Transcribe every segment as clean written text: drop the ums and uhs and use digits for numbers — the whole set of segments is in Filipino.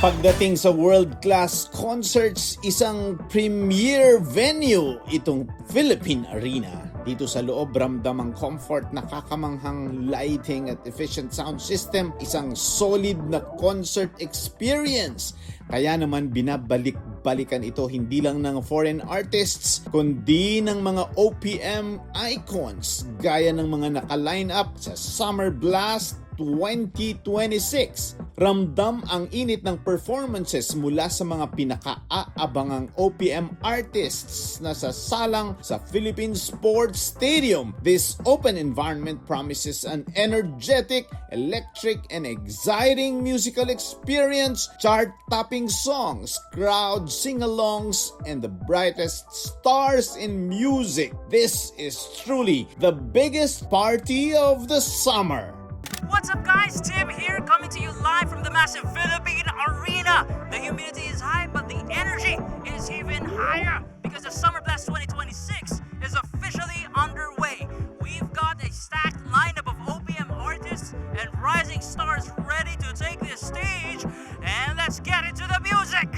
Pagdating sa world-class concerts, isang premier venue itong Philippine Arena. Dito sa loob, ramdam ang comfort, nakakamanghang lighting at efficient sound system, isang solid na concert experience. Kaya naman binabalik-balikan ito hindi lang ng foreign artists, kundi ng mga OPM icons gaya ng mga naka-line up sa Summer Blast 2026. Ramdam ang init ng performances mula sa mga pinaka-aabangang OPM artists na sasalang sa Philippine Sports Stadium. This open environment promises an energetic, electric, and exciting musical experience, chart-topping songs, crowd sing-alongs, and the brightest stars in music. This is truly the biggest party of the summer. What's up guys, Tim here coming to you live from the massive Philippine Arena. The humidity is high but the energy is even higher because the Summer Blast 2026 is officially underway. We've got a stacked lineup of OPM artists and rising stars ready to take this stage, and let's get into the music!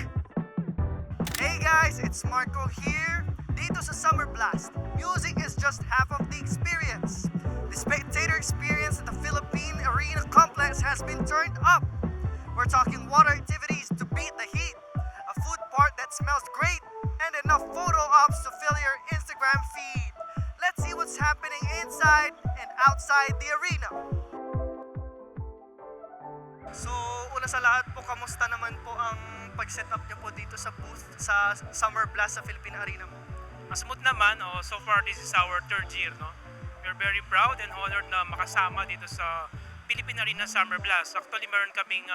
Hey guys, it's Marco here. Dito sa Summer Blast, music is just half of the experience. The spectator experience at the Philippine Arena complex has been turned up. We're talking water activities to beat the heat, a food part that smells great, and enough photo ops to fill your Instagram feed. Let's see what's happening inside and outside the arena. So, una sa lahat po, kamusta naman po ang pag-set up niyo po dito sa booth sa Summer Blast sa Philippine Arena mo? Smooth naman, so far this is our third year, no? We're very proud and honored na makasama dito sa Philippine Arena Summer Blast. Actually, meron kaming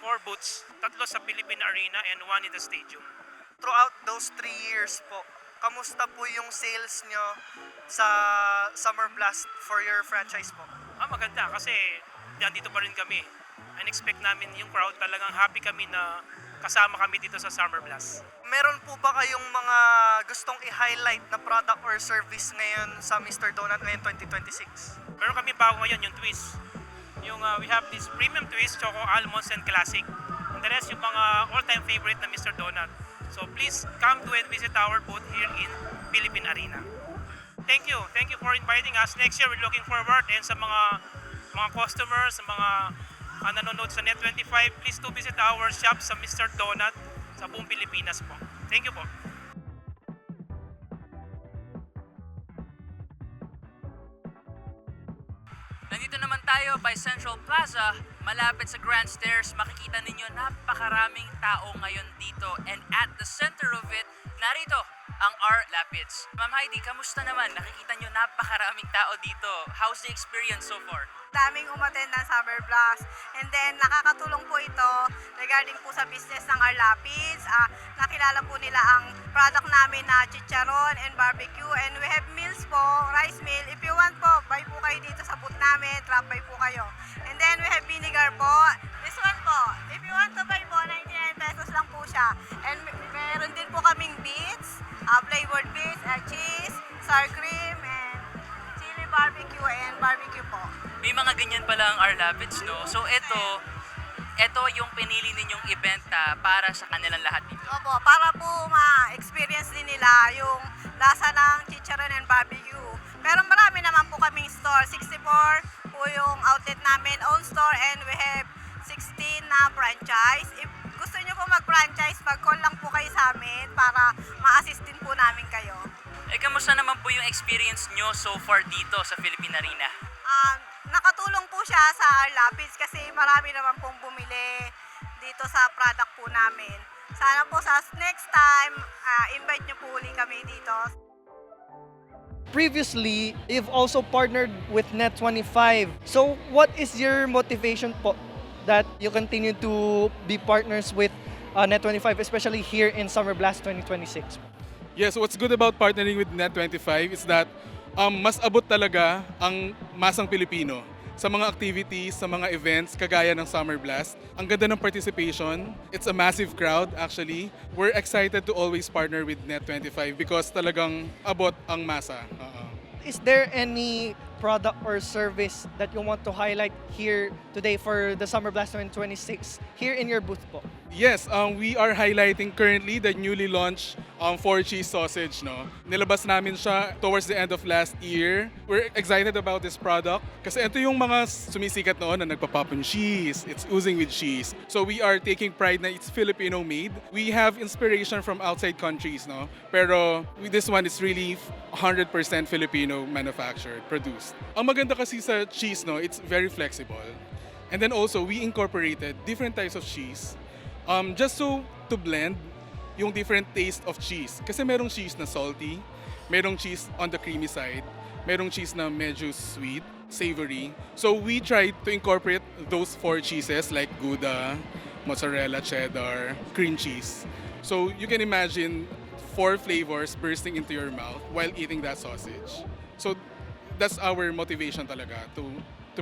4 booths, 3 sa Philippine Arena and 1 in the stadium. Throughout those 3 years po, kamusta po yung sales nyo sa Summer Blast for your franchise po? Maganda kasi dito pa rin kami. And-expect namin yung crowd, talagang happy kami na kasama kami dito sa Summer Blast. Meron po ba kayong mga gustong i-highlight na product or service ngayon sa Mr. Donut ngayon 2026? Meron kami bago ngayon, yung twist. We have this premium twist, choco almonds and classic. And the rest yung mga all-time favorite na Mr. Donut. So please come to and visit our booth here in Philippine Arena. Thank you for inviting us. Next year we're looking forward, and sa mga customers, sa mga nanonood sa Net25, please to visit our shop sa Mr. Donut sa buong Pilipinas po. Thank you po. Nandito naman tayo by Central Plaza, malapit sa Grand Stairs. Makikita ninyo napakaraming tao ngayon dito, and at the center of it, narito ang R. Lapids. Ma'am Heidi, kamusta naman? Nakikita nyo napakaraming tao dito. How's the experience so far? Daming umattend ng Summer Blast. And then, nakakatulong po ito regarding po sa business ng R. Lapids. Nakilala po nila ang product namin na chicharon and barbecue. And we have meals po, rice meal. If you want po, buy po kayo dito sa booth namin. Drop by po kayo. And then, we have vinegar po. This one po, if you want to buy po, 99 pesos lang po siya. And meron din po kaming beets, flavored beets, cheese, sour cream, and chili barbecue and barbecue po. May mga ganyan pala ang R. Lapids, no? So ito yung pinili ninyong event para sa kanilang lahat dito. Opo, para po ma-experience din nila yung lasa ng chicharon and barbecue. Pero marami naman po kaming store. 64 po yung outlet namin, own store, and we have 16 na franchise. If gusto nyo po mag-franchise, mag-call lang po kayo sa amin para ma-assist din po namin kayo. Kamusta naman po yung experience nyo so far dito sa Philippine Arena? Nakatulong po siya sa R. Lapids kasi marami naman pong bumili dito sa product po namin. Sana po sa next time, invite nyo po uli kami dito. Previously, you've also partnered with Net25. So what is your motivation po that you continue to be partners with Net25, especially here in Summer Blast 2026? Yes, what's good about partnering with Net25 is that mas abot talaga ang masang Pilipino sa mga activities, sa mga events, kagaya ng Summer Blast. Ang ganda ng participation. It's a massive crowd actually. We're excited to always partner with Net25 because talagang abot ang masa. Is there any product or service that you want to highlight here today for the Summer Blast 2026 here in your booth po? Yes, we are highlighting currently the newly launched 4-cheese sausage. No? Nilabas namin siya towards the end of last year. We're excited about this product kasi ito yung mga sumisikat noon na nagpa-pop on cheese. It's oozing with cheese. So we are taking pride na it's Filipino made. We have inspiration from outside countries, no? Pero this one is really 100% Filipino manufactured, produced. Ang maganda kasi sa cheese, no, it's very flexible. And then also, we incorporated different types of cheese just so to blend yung different taste of cheese. Kasi merong cheese na salty, merong cheese on the creamy side, merong cheese na medyo sweet, savory. So we tried to incorporate those 4 cheeses like Gouda, mozzarella, cheddar, cream cheese. So you can imagine 4 flavors bursting into your mouth while eating that sausage. So that's our motivation talaga to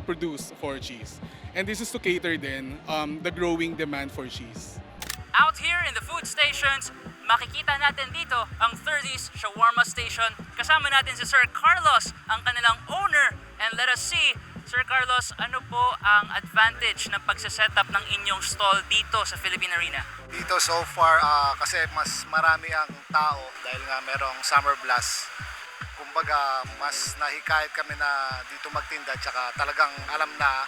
produce 4 cheese. And this is to cater then the growing demand for cheese. Out here in the food stations, makikita natin dito ang 30s Shawarma Station. Kasama natin si Sir Carlos, ang kanilang owner. And let us see, Sir Carlos, ano po ang advantage ng pagsasetup ng inyong stall dito sa Philippine Arena? Dito so far, kasi mas marami ang tao dahil nga merong Summer Blast. Kumbaga, mas nahikayat kami na dito magtinda tsaka talagang alam na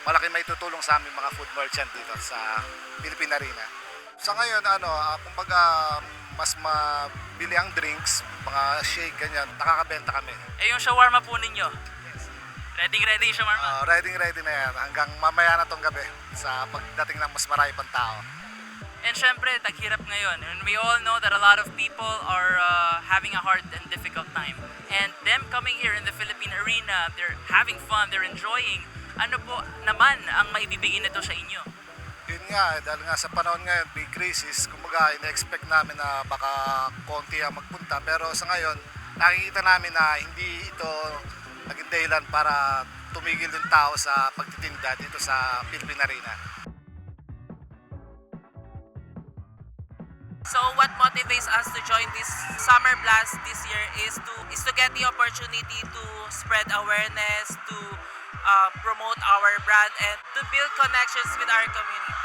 malaki may tutulong sa aming mga food merchant dito sa Philippine Arena. Sa ngayon, kumbaga, mas mabili ang drinks, mga shake, ganyan, nakakabenta kami. Eh yung shawarma po ninyo? Ready yung shawarma? Ready na yan hanggang mamaya na tong gabi sa pagdating ng mas marami pang tao. And syempre, taghirap ngayon. And we all know that a lot of people are having a hard and difficult time. And them coming here in the Philippine Arena, they're having fun, they're enjoying. Ano po naman ang maibibigay nito sa inyo? Yun nga, dahil nga sa panahon ngayon, big crisis, kumbaga, ina-expect namin na baka konti ang magpunta. Pero sa ngayon, nakikita namin na hindi ito naging dahilan para tumigil yung tao sa pagtitinda dito sa Philippine Arena. So what motivates us to join this Summer Blast this year is to get the opportunity to spread awareness, to promote our brand, and to build connections with our community.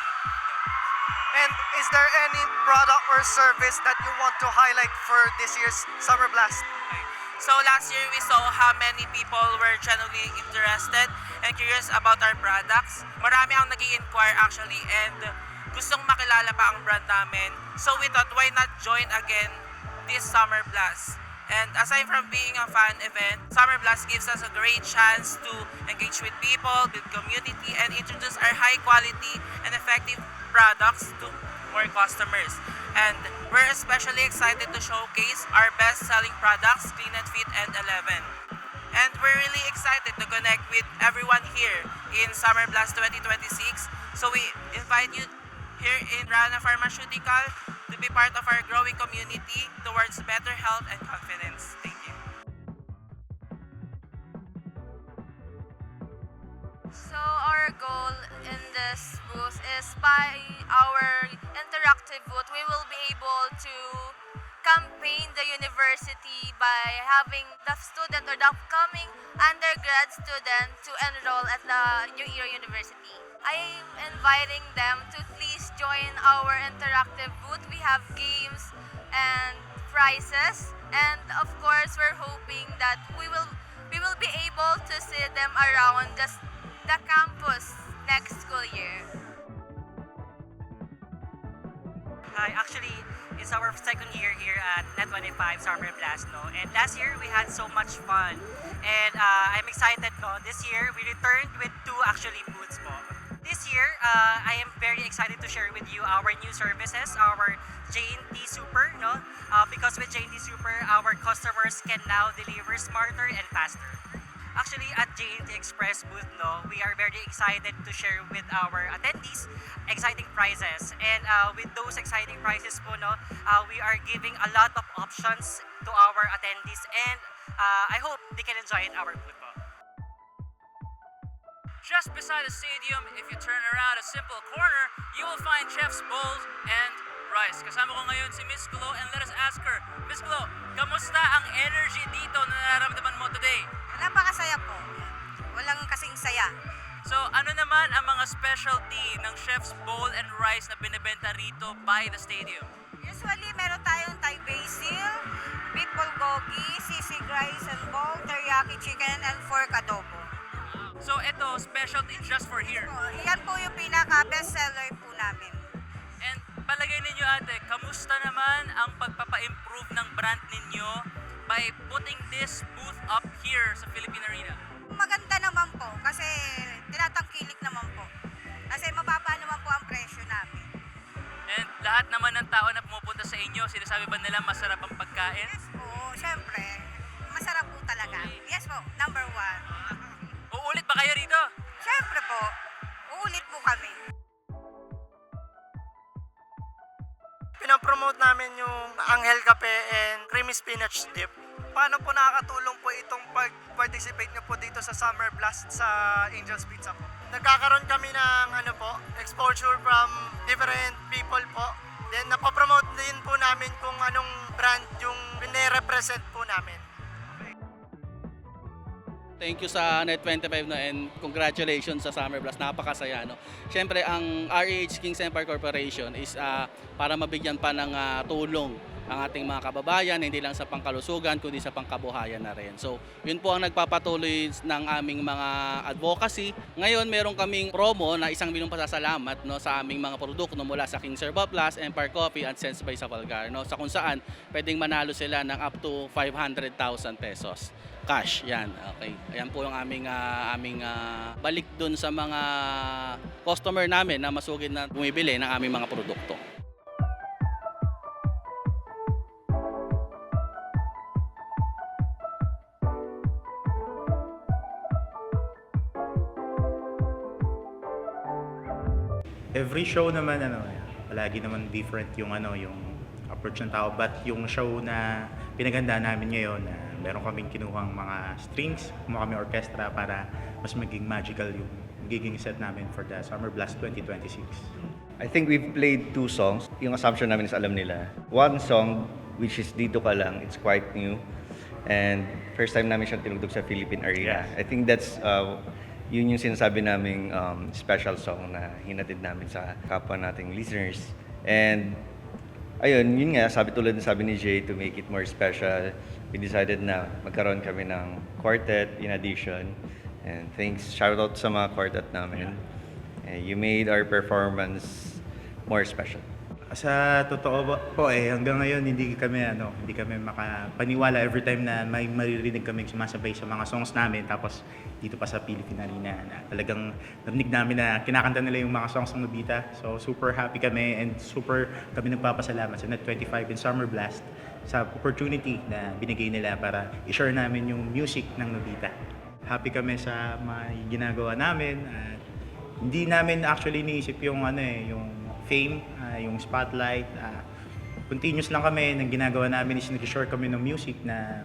And is there any product or service that you want to highlight for this year's Summer Blast? So last year we saw how many people were genuinely interested and curious about our products. Marami ang nag-i-inquire actually and gustong makilala pa ang brand namin. So we thought, why not join again this Summer Blast? And aside from being a fan event, Summer Blast gives us a great chance to engage with people, build community, and introduce our high quality and effective products to more customers. And we're especially excited to showcase our best-selling products, Clean and Fit and 11. And we're really excited to connect with everyone here in Summer Blast 2026. So we invite you here in Rana Pharmaceutical to be part of our growing community towards better health and confidence. Thank you. So our goal in this booth is by our interactive booth, we will be able to campaign the university by having the student or the upcoming undergrad student to enroll at the New Era University. I am inviting them to please join our interactive booth. We have games and prizes, and of course we're hoping that we will be able to see them around the campus next school year. Hi, actually, it's our second year here at Net25 Summer Blast, no? And last year we had so much fun, and I'm excited, no? This year we returned with 2 actually booths, po. This year, I am very excited to share with you our new services, our J&T Super, no? Because with J&T Super, our customers can now deliver smarter and faster. Actually, at J&T Express booth, no, we are very excited to share with our attendees exciting prizes. And with those exciting prizes po, no, we are giving a lot of options to our attendees, and I hope they can enjoy it our booth po. Just beside the stadium, if you turn around a simple corner, you will find Chef's Bowls and Rice. Kasama ko ngayon si Miss Glo, and let us ask her, Miss Glo, kamusta ang energy dito na nararamdaman mo today? Napakasaya po. Walang kasing saya. So ano naman ang mga specialty ng Chef's Bowl and Rice na binibenta rito by the stadium? Usually, meron tayong Thai basil, beef bulgogi, sisig rice and bowl, teriyaki chicken, and pork adobo. So ito, specialty just for here. Yan po yung pinaka-best seller po namin. And palagay ninyo ate, kamusta naman ang pagpapa-improve ng brand ninyo by putting this booth up here sa Philippine Arena? Maganda naman po kasi tinatangkilik naman po. Kasi mababa naman po ang presyo namin. And lahat naman ng tao na pumupunta sa inyo, sinasabi ba nila masarap ang pagkain? Yes po, syempre. Masarap po talaga. Yes po, number 1. Uulit ba kayo rito? Syempre po, uulit po kami. Pinapromote namin yung Anghel Cafe and Creamy Spinach Dip. Paano po nakakatulong po itong pag-participate nyo po dito sa Summer Blast sa Angel's Pizza po? Nagkakaroon kami ng exposure from different people po. Then napapromote din po namin kung anong brand yung pine-represent po namin. Thank you sa Net25 and congratulations sa Summer Blast. Napakasaya. Siyempre, ang REH Kings Empire Corporation is para mabigyan pa ng tulong ang ating mga kababayan, hindi lang sa pangkalusugan, kundi sa pangkabuhayan na rin. So, yun po ang nagpapatuloy ng aming mga advocacy. Ngayon, meron kaming promo na 1 milyong pasasalamat sa aming mga produkto mula sa King Sir Bob Plus, Empire Coffee, at Sense by Sapalgar. Sa kung saan, pwedeng manalo sila ng up to 500,000 pesos. Cash, yan. Okay. Ayan po yung aming balik dun sa mga customer namin na masugid na bumibili ng aming mga produkto. Every show naman palagi naman different yung yung approach ng tao, but yung show na pinaganda namin ngayon meron kaming kinuhang mga strings, kumuha kami orchestra para mas maging magical yung giging set namin for the Summer Blast 2026. I think we've played 2 songs. Yung assumption namin is alam nila. One song, which is Dito Ka Lang, it's quite new. And first time namin siya tinugtog sa Philippine Arena. I think that's yun yung sinasabi naming special song na hinatid namin sa kapwa nating listeners. And ayun, yun nga, tulad ng sabi ni Jay, to make it more special, we decided na magkaroon kami ng quartet in addition. And thanks, shout out sa mga quartet namin. You made our performance more special. Sa totoo po hanggang ngayon hindi kami makapaniwala every time na may maririnig kaming sumasabay sa mga songs namin, tapos dito pa sa Philippine Arena na talagang narinig namin na kinakanta nila yung mga songs ng Nobita. So super happy kami and super kami nagpapasalamat sa Net25 and Summer Blast sa opportunity na binigay nila para i-share namin yung music ng Nobita. Happy kami sa mga ginagawa namin at hindi namin actually iniisip yung yung fame, yung spotlight. Continuous lang kami, nang ginagawa namin is nag-share kami ng music na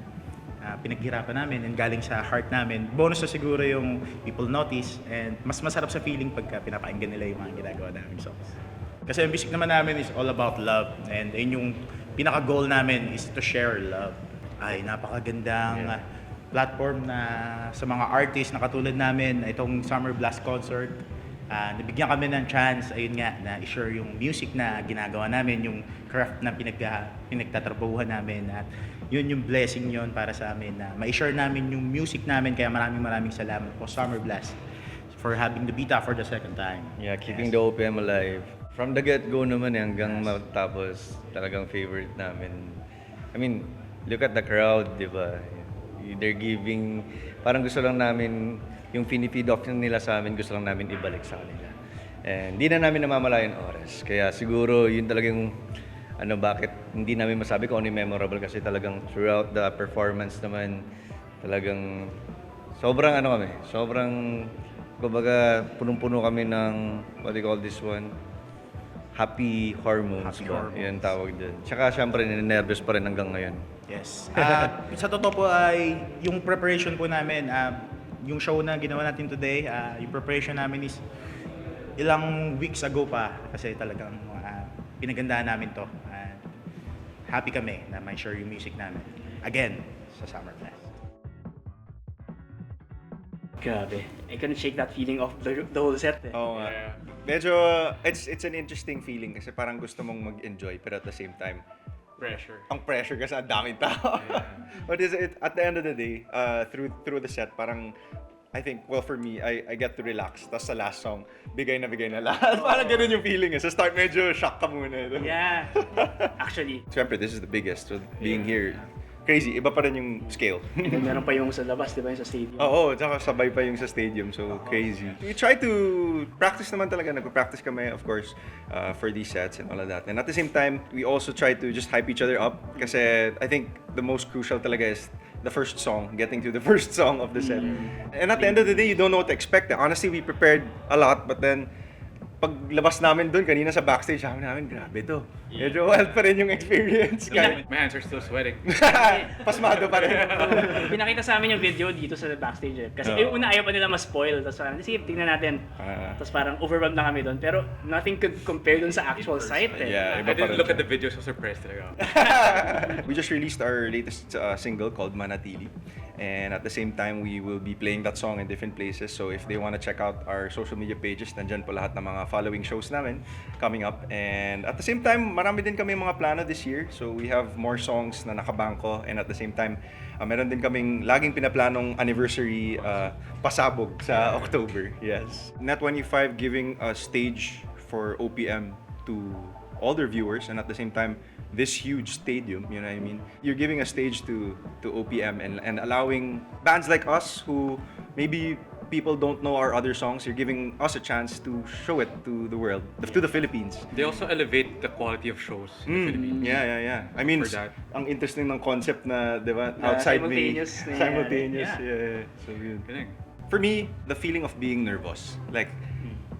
pinaghirapan namin and galing sa heart namin. Bonus na siguro yung people notice and mas masarap sa feeling pagka pinapakinggan nila yung mga ginagawa namin songs. Kasi ang music naman namin is all about love and yun yung pinaka-goal namin is to share love. Ay, napakagandang platform na sa mga artists na katulad namin, itong Summer Blast concert. Nabigyan kami ng chance, ayun nga, na i-share yung music na ginagawa namin, yung craft na pinagtatrabahuhan namin. At yun yung blessing yun para sa amin na ma-share namin yung music namin. Kaya maraming salamat po Summer Blast for having the Nobita for the second time. Yeah, keeping the OPM alive. From the get-go naman hanggang matapos, talagang favorite namin. I mean, look at the crowd, di ba? They're giving, parang gusto lang namin, yung feed off nila sa amin, gusto lang namin ibalik sa kanila. And hindi na namin namamalayan oras. Kaya siguro yun talagang bakit hindi namin masabi kung ano yung memorable kasi talagang throughout the performance naman talagang sobrang kumbaga punong-puno kami ng what do you call this one? Happy hormones ba? Yan tawag doon. Tsaka syempre nervous pa rin hanggang ngayon. Yes. Sa totoo po ay yung preparation po namin, yung show na ginawa natin today, yung preparation namin is ilang weeks ago pa kasi talagang pinagandaan namin to. Happy kami na may share yung music namin again sa Summer Blast. Grabe. I couldn't shake that feeling of the whole set. Oo nga. Medyo, it's an interesting feeling kasi parang gusto mong mag-enjoy pero at the same time, Pressure. ang pressure kasi ang daming tao. But at the end of the day, through the set, parang I think, well, for me, I get to relax. Tapos sa last song, bigay na lahat. Parang ganun yung feeling. Sa start, medyo shock ka muna. Yeah. Actually. Siyempre, this is the biggest. So being here, crazy. Iba pa rin yung scale. And then meron pa yung sa labas, di ba, yung sa stadium? Oo, tsaka sabay pa yung sa stadium. So, crazy. We try to practice naman talaga. Nagpa-practice kami, of course, for these sets and all of that. And at the same time, we also try to just hype each other up. Kasi I think the most crucial talaga is the first song, getting to the first song of the set. And at the end of the day, you don't know what to expect. Honestly, we prepared a lot, but then paglabas namin doon kanina sa backstage, sabi namin, grabe to. Medyo wild pa rin yung experience. My hands are still sweating. Pasmado pa rin. Pinakita sa amin yung video dito sa backstage eh. Kasi yung una ayaw pa nila ma-spoil. Tapos parang, sige, tingnan natin. Tapos parang overwhelmed na kami doon. Pero nothing could compare doon sa actual site eh. I didn't look at the video, so surprised talaga. We just released our latest single called Manatili. And at the same time, we will be playing that song in different places. So if they want to check out our social media pages, nandyan po lahat ng mga following shows namin coming up. And at the same time, marami din kami mga plano this year. So we have more songs na nakabangko. And at the same time, meron din kaming laging pinaplanong anniversary pasabog sa October. Yes. Net25 giving a stage for OPM to all their viewers, and at the same time, this huge stadium, you know what I mean? You're giving a stage to OPM and allowing bands like us who maybe people don't know our other songs, you're giving us a chance to show it to the world, to the Philippines. They also elevate the quality of shows in the Philippines. Yeah. I mean, For that. ang interesting ng concept na, di ba, outside me. Simultaneous. Yeah. So yun. Galing. For me, the feeling of being nervous. Like,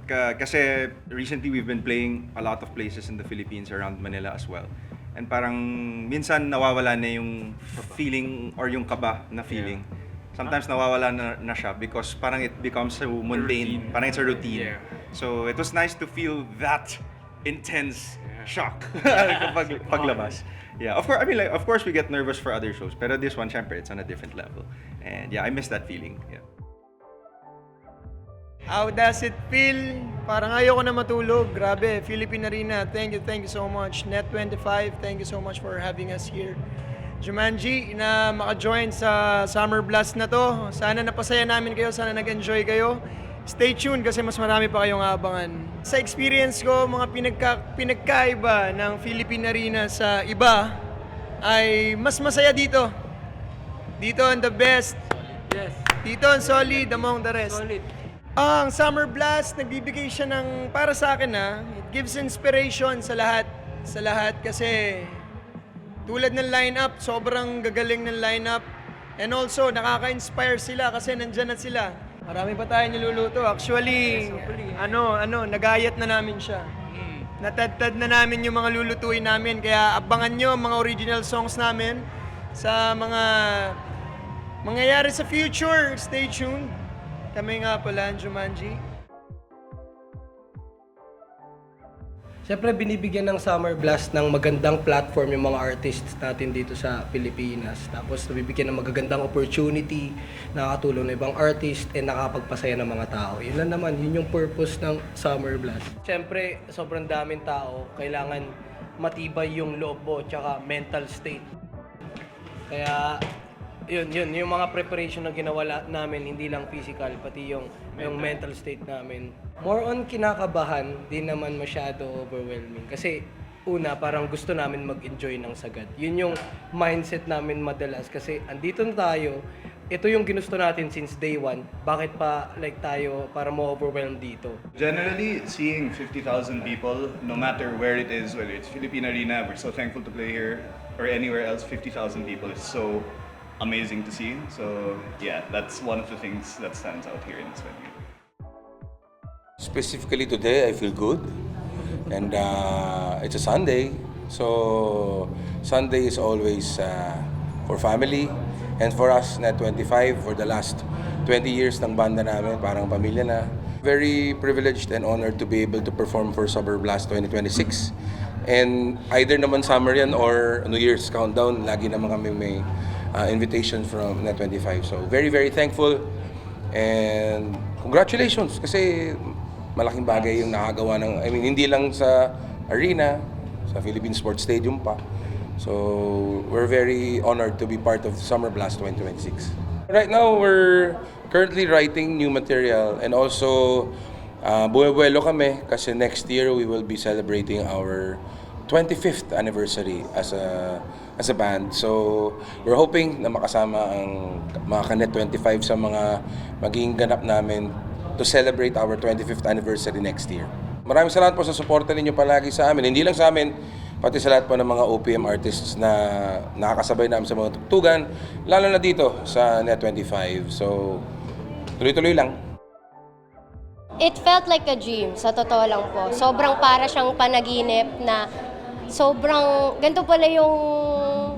kasi recently we've been playing a lot of places in the Philippines around Manila as well. And parang minsan nawawala na yung feeling or yung kaba na feeling. Sometimes nawawala na siya because parang it becomes so mundane. Parang it's a routine. So it was nice to feel that intense shock kapag paglabas. Yeah, of course, I mean, like, of course we get nervous for other shows, pero this one, syempre, it's on a different level. And yeah, I miss that feeling. Yeah. How does it feel? Parang ayoko na matulog. Grabe, Philippine Arena. Thank you so much. Net25, thank you so much for having us here. Jumanji, na maka-join sa Summer Blast na to. Sana napasaya namin kayo, sana nag-enjoy kayo. Stay tuned kasi mas marami pa kayong abangan. Sa experience ko, mga pinagkaiba ng Philippine Arena sa iba ay mas masaya dito. Dito ang the best. Yes. Dito ang solid among the rest. Solid. Ang Summer Blast, nagbibigay siya ng, para sa akin it gives inspiration sa lahat kasi tulad ng lineup, sobrang gagaling ng lineup. And also, nakaka-inspire sila kasi nandyan na sila. Marami pa tayong niluluto. Actually, nagayat na namin siya. Natadtad na namin yung mga lulutuin namin. Kaya abangan nyo ang mga original songs namin sa mga mangyayari sa future. Stay tuned. Kami nga pala ang Jumanji. Siyempre, binibigyan ng Summer Blast ng magandang platform yung mga artists natin dito sa Pilipinas. Tapos, nabibigyan ng magagandang opportunity, nakakatulong ng ibang artist, and nakakapagpasaya ng mga tao. Yun lang naman, yun yung purpose ng Summer Blast. Siyempre, sobrang daming tao, kailangan matibay yung loob mo, tsaka mental state. Kaya, yun, yung mga preparation na ginawa namin, hindi lang physical, pati yung mental state namin. More on kinakabahan, di naman masyado overwhelming. Kasi una, parang gusto namin mag-enjoy ng sagad. Yun yung mindset namin madalas kasi andito na tayo, ito yung ginusto natin since day one. Bakit pa tayo para ma-overwhelm dito? Generally, seeing 50,000 people, no matter where it is, whether it's Philippine Arena, we're so thankful to play here, or anywhere else, 50,000 people is so amazing to see. So yeah, that's one of the things that stands out here in this venue. Specifically today, I feel good. And it's a Sunday. So Sunday is always for family. And for us, Net25, for the last 20 years ng banda namin, parang pamilya na. Very privileged and honored to be able to perform for Summer Blast 2026. And either naman summer yan or New Year's countdown, lagi naman kami may invitation from Net25. So very, very thankful And congratulations kasi malaking bagay yung nakagawa ng, hindi lang sa arena, sa Philippine Sports Stadium pa. So we're very honored to be part of Summer Blast 2026. Right now, we're currently writing new material and also buwelo kami kasi next year we will be celebrating our 25th anniversary as a band. So we're hoping na makasama ang mga Kanet 25 sa mga magiging ganap namin to celebrate our 25th anniversary next year. Maraming salamat po sa suporta ninyo palagi sa amin. Hindi lang sa amin, pati sa lahat po ng mga OPM artists na nakakasabay namin sa mga tugtugan, lalo na dito sa Net 25. So tuloy-tuloy lang. It felt like a dream, sa totoo lang po. Sobrang para siyang panaginip na sobrang, ganito pala yung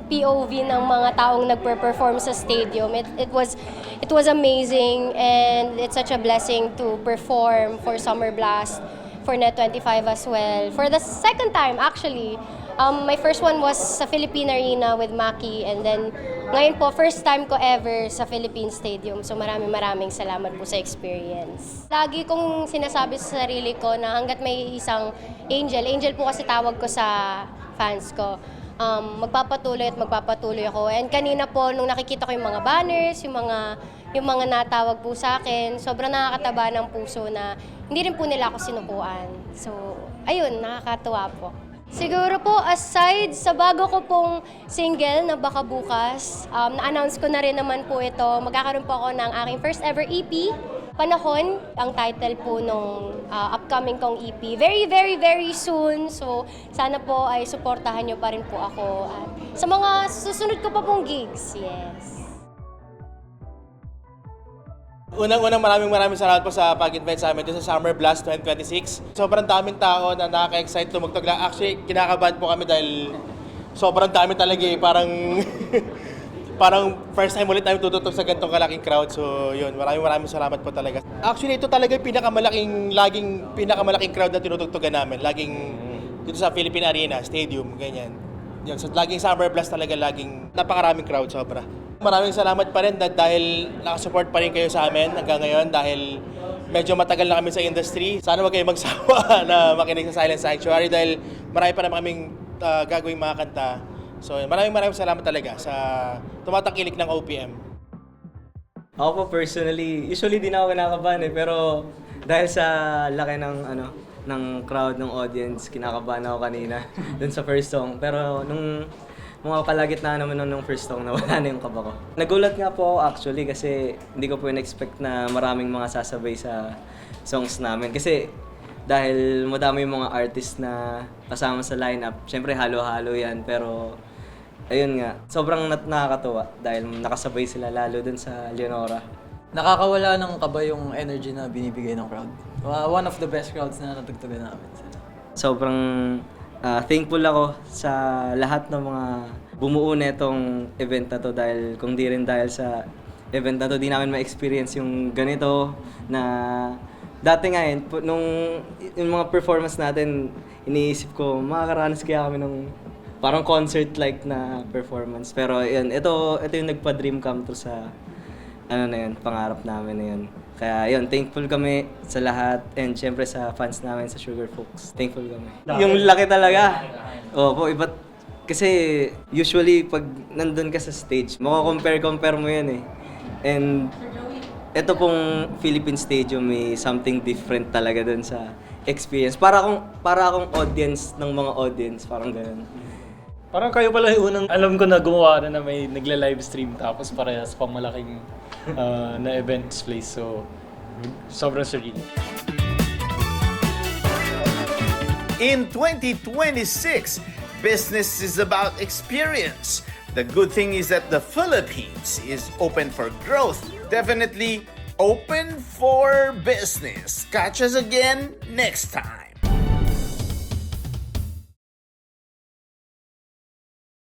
POV ng mga taong nagpe-perform sa stadium. It was amazing and it's such a blessing to perform for Summer Blast, for Net 25 as well. For the second time actually, my first one was sa Philippine Arena with Maki and then ngayon po, first time ko ever sa Philippine Stadium. So maraming salamat po sa experience. Lagi kong sinasabi sa sarili ko na hanggat may isang angel po kasi tawag ko sa fans ko, magpapatuloy ako. And kanina po, nung nakikita ko yung mga banners, yung mga natawag po sa akin, sobrang nakakataba ng puso na hindi rin po nila ako sinukuan. So, ayun, nakakatuwa po. Siguro po, aside sa bago ko pong single na Baka Bukas, na-announce ko na rin naman po ito. Magkakaroon po ako ng aking first ever EP, Panahon, ang title po nung upcoming kong EP. Very, very, very soon. So, sana po ay suportahan nyo pa rin po ako. At sa mga susunod ko pa pong gigs, yes. Unang-unang maraming salamat po sa pag-invite sa amin dito sa Summer Blast 2026. Sobrang daming tao na nakaka-excite tumugtog lang. Actually, kinakabahan po kami dahil sobrang dami talaga eh. Parang first time ulit namin tutugtog sa ganitong kalaking crowd. So yun, maraming salamat po talaga. Actually, ito talaga yung pinakamalaking crowd na tinutugtogan namin. Laging dito sa Philippine Arena, Stadium, ganyan. Yun, so laging Summer Blast talaga, laging napakaraming crowd, sobra. Maraming salamat pa rin dahil nakasupport pa rin kayo sa amin hanggang ngayon dahil medyo matagal na kami sa industry. Sana wag kayo magsawa na makinig sa Silent Sanctuary dahil marami pa naman kaming gagawing mga kanta. So maraming salamat talaga sa tumatangkilik ng OPM. Ako po personally, usually din ako kinakabahan pero dahil sa laki ng crowd, ng audience, kinakabahan ako kanina dun sa first song. Pero nung mga kalagitnaan naman ng first song, nawala na yung kaba ko. Nagulat nga po actually kasi hindi ko po in-expect na maraming mga sasabay sa songs namin. Kasi dahil madami yung mga artist na kasama sa lineup, syempre halo-halo yan. Pero ayun nga, sobrang nakakatuwa dahil nakasabay sila lalo dun sa Leonora. Nakakawala ng kaba yung energy na binibigay ng crowd. One of the best crowds na natugtugan namin. Sobrang thankful ako sa lahat ng mga bumuo netong event na to dahil kung di rin dahil sa event na to, di namin ma-experience yung ganito na dati nga nung yung mga performance natin, iniisip ko, makakaranas kaya kami ng parang concert-like na performance. Pero yun, ito yung nagpa-dream come true sa pangarap namin na yun. Kaya yun, thankful kami sa lahat and syempre sa fans namin sa Sugar Folks. Thankful kami. Yung laki talaga. Opo, iba't kasi usually pag nandun ka sa stage, mako-compare mo yan eh. And ito pong Philippine Stadium may something different talaga dun sa experience. Para akong audience ng mga audience, parang gano'n. Parang kayo pala yung unang alam ko na gumawa na may nagla-live stream tapos parehas pang malaking na events place. So, sobrang surreal. In 2026, business is about experience. The good thing is that the Philippines is open for growth. Definitely open for business. Catch us again next time.